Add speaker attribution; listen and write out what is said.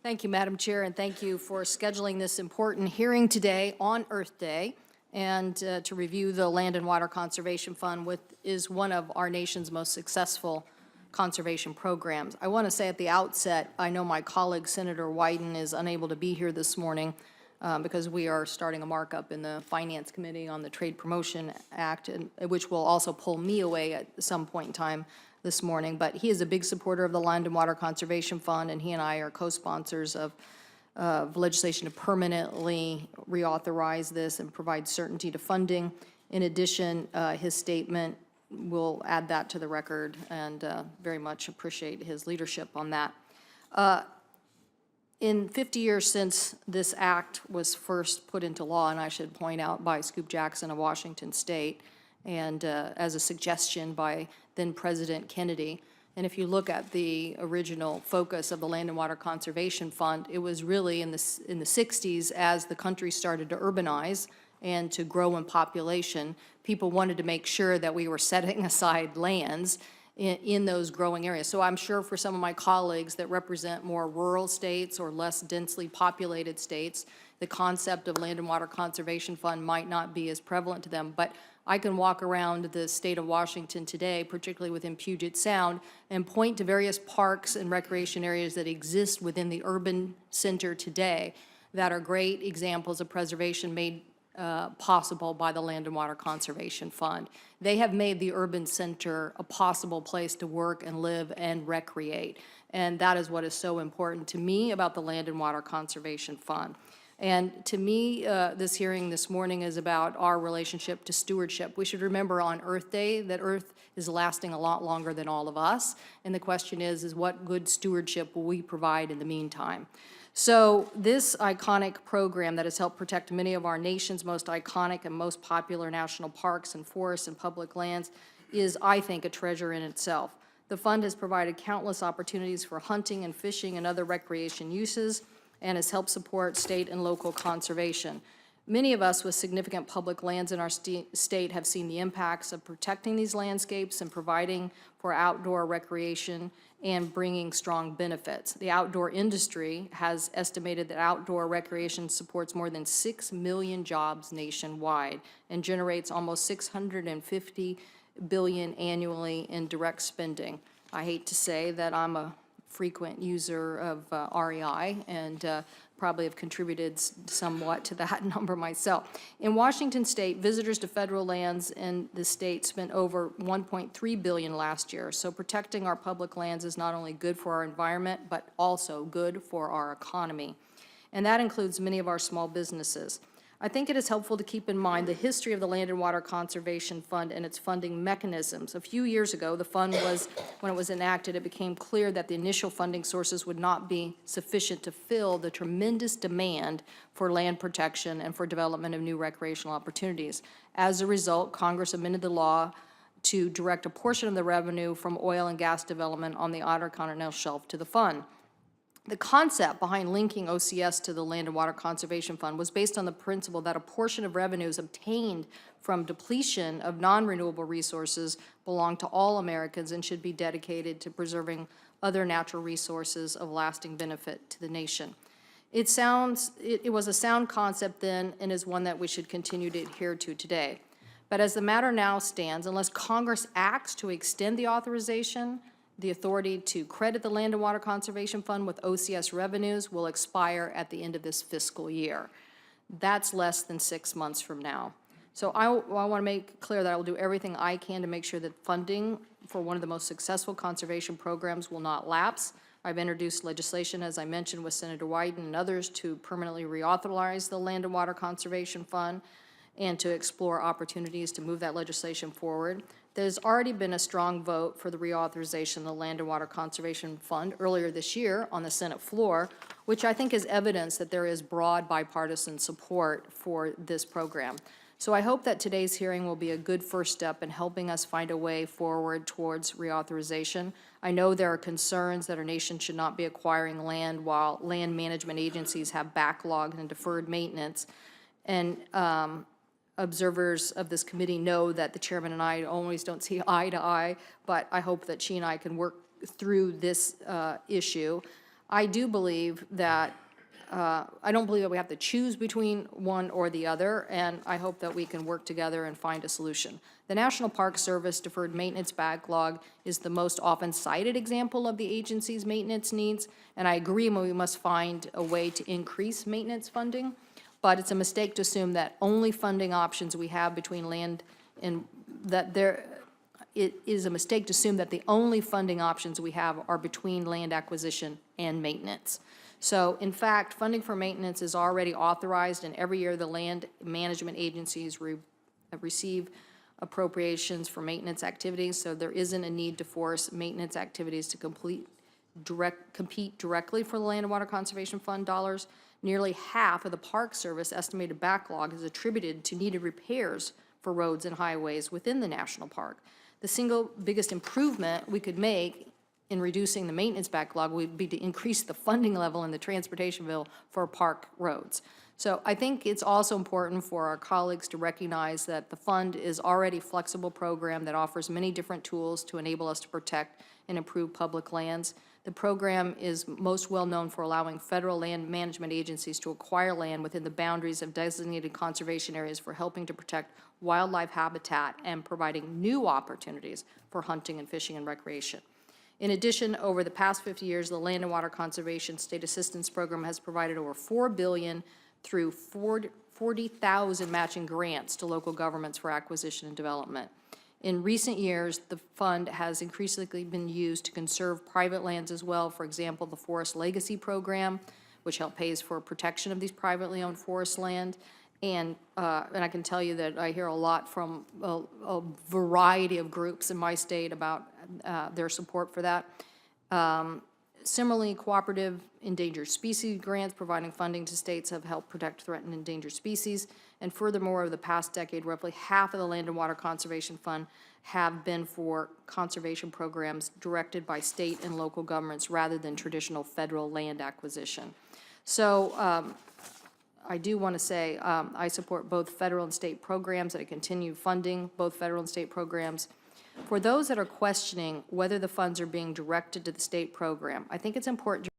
Speaker 1: Thank you, Madam Chair, and thank you for scheduling this important hearing today on Earth Day and to review the Land and Water Conservation Fund, which is one of our nation's most successful conservation programs. I want to say at the outset, I know my colleague Senator Wyden is unable to be here this morning because we are starting a markup in the Finance Committee on the Trade Promotion Act, which will also pull me away at some point in time this morning. But he is a big supporter of the Land and Water Conservation Fund, and he and I are co-sponsors of legislation to permanently reauthorize this and provide certainty to funding. In addition, his statement will add that to the record, and very much appreciate his leadership on that. In 50 years since this act was first put into law, and I should point out by Scoop Jackson of Washington State, and as a suggestion by then President Kennedy, and if you look at the original focus of the Land and Water Conservation Fund, it was really in the 60s as the country started to urbanize and to grow in population. People wanted to make sure that we were setting aside lands in those growing areas. So I'm sure for some of my colleagues that represent more rural states or less densely populated states, the concept of Land and Water Conservation Fund might not be as prevalent to them. But I can walk around the state of Washington today, particularly within Puget Sound, and point to various parks and recreation areas that exist within the urban center today that are great examples of preservation made possible by the Land and Water Conservation Fund. They have made the urban center a possible place to work and live and recreate. And that is what is so important to me about the Land and Water Conservation Fund. And to me, this hearing this morning is about our relationship to stewardship. We should remember on Earth Day that Earth is lasting a lot longer than all of us. And the question is what good stewardship will we provide in the meantime? So this iconic program that has helped protect many of our nation's most iconic and most popular national parks and forests and public lands is, I think, a treasure in itself. The fund has provided countless opportunities for hunting and fishing and other recreation uses, and has helped support state and local conservation. Many of us with significant public lands in our state have seen the impacts of protecting these landscapes and providing for outdoor recreation and bringing strong benefits. The outdoor industry has estimated that outdoor recreation supports more than 6 million jobs nationwide and generates almost $650 billion annually in direct spending. I hate to say that I'm a frequent user of REI and probably have contributed somewhat to that number myself. In Washington State, visitors to federal lands in the state spent over $1.3 billion last year. So protecting our public lands is not only good for our environment, but also good for our economy. And that includes many of our small businesses. I think it is helpful to keep in mind the history of the Land and Water Conservation Fund and its funding mechanisms. A few years ago, the fund when it was enacted, it became clear that the initial funding sources would not be sufficient to fill the tremendous demand for land protection and for development of new recreational opportunities. As a result, Congress amended the law to direct a portion of the revenue from oil and gas development on the Outer Continental Shelf to the fund. The concept behind linking OCS to the Land and Water Conservation Fund was based on the principle that a portion of revenues obtained from depletion of non-renewable resources belong to all Americans and should be dedicated to preserving other natural resources of lasting benefit to the nation. It was a sound concept then and is one that we should continue to adhere to today. But as the matter now stands, unless Congress acts to extend the authorization, the authority to credit the Land and Water Conservation Fund with OCS revenues will expire at the end of this fiscal year. That's less than 6 months from now. So I want to make clear that I will do everything I can to make sure that funding for one of the most successful conservation programs will not lapse. I've introduced legislation, as I mentioned, with Senator Wyden and others to permanently reauthorize the Land and Water Conservation Fund and to explore opportunities to move that legislation forward. There's already been a strong vote for the reauthorization of the Land and Water Conservation Fund earlier this year on the Senate floor, which I think is evidence that there is broad bipartisan support for this program. So I hope that today's hearing will be a good first step in helping us find a way forward towards reauthorization. I know there are concerns that our nation should not be acquiring land while land management agencies have backlogged and deferred maintenance. And observers of this committee know that the chairman and I always don't see eye to eye, but I hope that she and I can work through this issue. I do believe that, I don't believe that we have to choose between one or the other, and I hope that we can work together and find a solution. The National Park Service deferred maintenance backlog is the most often cited example of the agency's maintenance needs, and I agree we must find a way to increase maintenance funding, but it's a mistake to assume that only funding options we have between land and it is a mistake to assume that the only funding options we have are between land acquisition and maintenance. So, in fact, funding for maintenance is already authorized, and every year the land management agencies receive appropriations for maintenance activities, so there isn't a need to force maintenance activities to compete directly for the Land and Water Conservation Fund dollars. Nearly half of the Park Service estimated backlog is attributed to needed repairs for roads and highways within the national park. The single biggest improvement we could make in reducing the maintenance backlog would be to increase the funding level in the transportation bill for park roads. So I think it's also important for our colleagues to recognize that the fund is already a flexible program that offers many different tools to enable us to protect and improve public lands. The program is most well known for allowing federal land management agencies to acquire land within the boundaries of designated conservation areas for helping to protect wildlife habitat and providing new opportunities for hunting and fishing and recreation. In addition, over the past 50 years, the Land and Water Conservation State Assistance Program has provided over $4 billion through 40,000 matching grants to local governments for acquisition and development. In recent years, the fund has increasingly been used to conserve private lands as well. For example, the Forest Legacy Program, which pays for protection of these privately owned forest land. And I can tell you that I hear a lot from a variety of groups in my state about their support for that. Similarly, cooperative endangered species grants providing funding to states have helped protect threatened endangered species. And furthermore, over the past decade, roughly half of the Land and Water Conservation Fund have been for conservation programs directed by state and local governments rather than traditional federal land acquisition. So I do want to say I support both federal and state programs, that I continue funding both federal and state programs. For those that are questioning whether the funds are being directed to the state program, I think it's important to